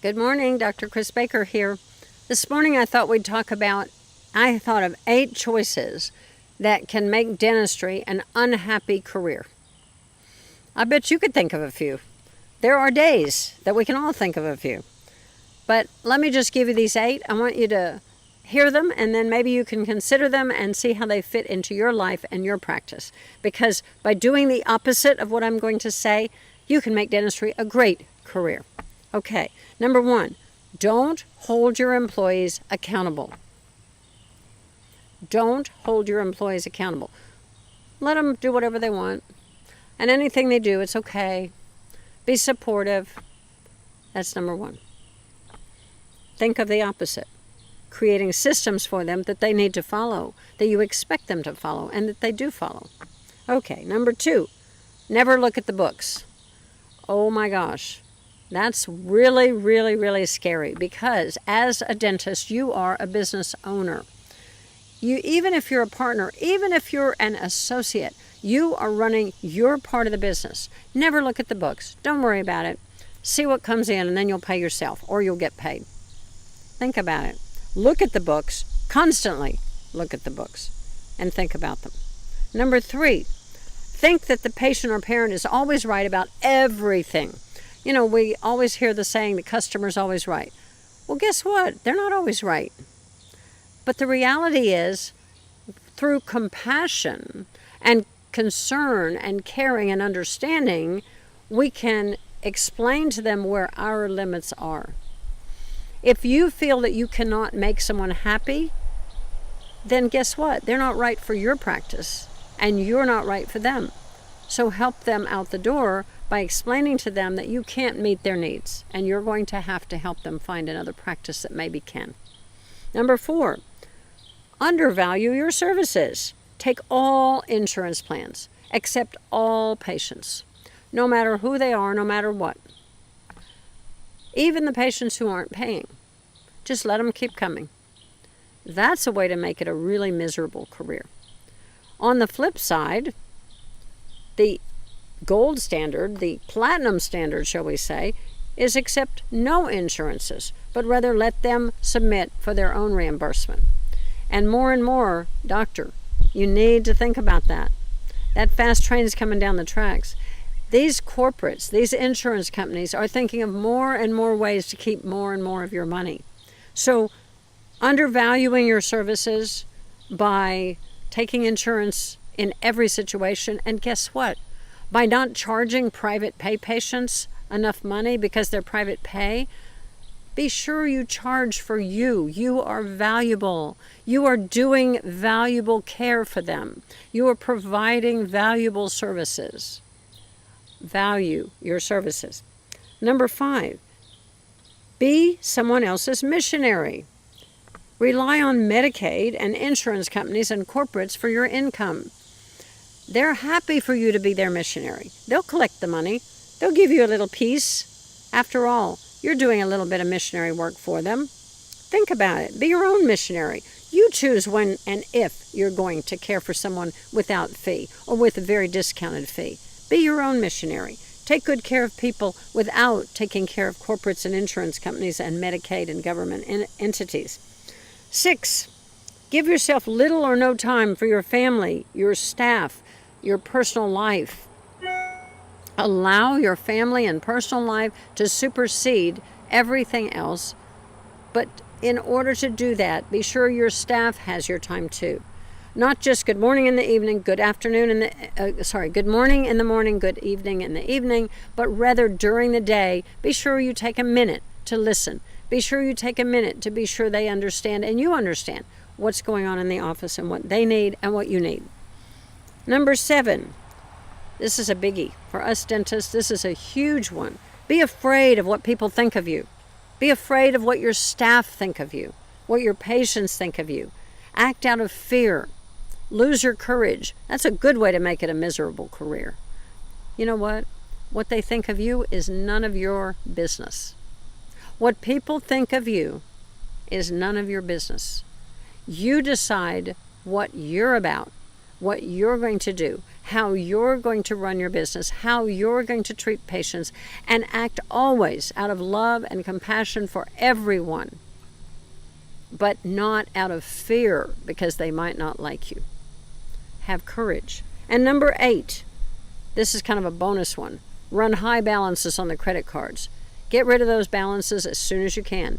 Good morning, Dr. Chris Baker here. This morning I thought we'd talk about, I thought of 8 choices that can make dentistry an unhappy career. I bet you could think of a few. There are days that we can all think of a few. But let me just give you these 8. I want you to hear them, and then maybe you can consider them and see how they fit into your life and your practice. Because by doing the opposite of what I'm going to say, you can make dentistry a great career. Okay, number 1, don't hold your employees accountable. Don't hold your employees accountable. Let them do whatever they want. And anything they do, it's okay. Be supportive. That's number 1. Think of the opposite. Creating systems for them that they need to follow, that you expect them to follow, and that they do follow. Okay, number 2, never look at the books. Oh my gosh. That's really, really, really scary because as a dentist, you are a business owner. Even if you're a partner, even if you're an associate, you are running your part of the business. Never look at the books. Don't worry about it. See what comes in and then you'll pay yourself or you'll get paid. Think about it. Look at the books. Constantly look at the books and think about them. Number 3, think that the patient or parent is always right about everything. You know, we always hear the saying, the customer's always right. Well, guess what? They're not always right. But the reality is, through compassion and concern and caring and understanding, we can explain to them where our limits are. If you feel that you cannot make someone happy, then guess what? They're not right for your practice, and you're not right for them. So help them out the door by explaining to them that you can't meet their needs and you're going to have to help them find another practice that maybe can. Number 4, undervalue your services. Take all insurance plans, accept all patients, no matter who they are, no matter what. Even the patients who aren't paying, just let them keep coming. That's a way to make it a really miserable career. On the flip side, the gold standard, the platinum standard, shall we say, is accept no insurances, but rather let them submit for their own reimbursement. And more, doctor, you need to think about that. That fast train is coming down the tracks. These corporates, these insurance companies are thinking of more and more ways to keep more and more of your money. So undervaluing your services by taking insurance in every situation, and guess what? By not charging private pay patients enough money because they're private pay, be sure you charge for you. You are valuable. You are doing valuable care for them. You are providing valuable services. Value your services. Number 5, be someone else's missionary. Rely on Medicaid and insurance companies and corporates for your income. They're happy for you to be their missionary. They'll collect the money. They'll give you a little piece. After all, you're doing a little bit of missionary work for them. Think about it. Be your own missionary. You choose when and if you're going to care for someone without fee or with a very discounted fee. Be your own missionary. Take good care of people without taking care of corporates and insurance companies and Medicaid and government entities. 6, give yourself little or no time for your family, your staff, your personal life. Allow your family and personal life to supersede everything else. But in order to do that, be sure your staff has your time too. Not just good morning in the evening, good afternoon good morning in the morning, good evening in the evening, but rather during the day, be sure you take a minute to listen. Be sure you take a minute to be sure they understand and you understand what's going on in the office and what they need and what you need. Number 7, this is a biggie. For us dentists, this is a huge one. Be afraid of what people think of you. Be afraid of what your staff think of you, what your patients think of you. Act out of fear. Lose your courage. That's a good way to make it a miserable career. You know what? What they think of you is none of your business. What people think of you is none of your business. You decide what you're about, what you're going to do, how you're going to run your business, how you're going to treat patients, and act always out of love and compassion for everyone, but not out of fear because they might not like you. Have courage. And number 8, this is kind of a bonus one. Run high balances on the credit cards. Get rid of those balances as soon as you can.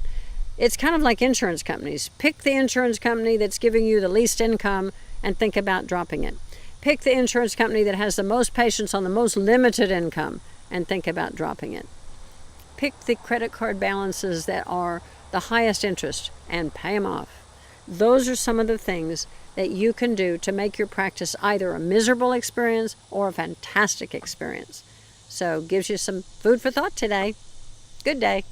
It's kind of like insurance companies. Pick the insurance company that's giving you the least income and think about dropping it. Pick the insurance company that has the most patients on the most limited income and think about dropping it. Pick the credit card balances that are the highest interest and pay them off. Those are some of the things that you can do to make your practice either a miserable experience or a fantastic experience. So gives you some food for thought today. Good day.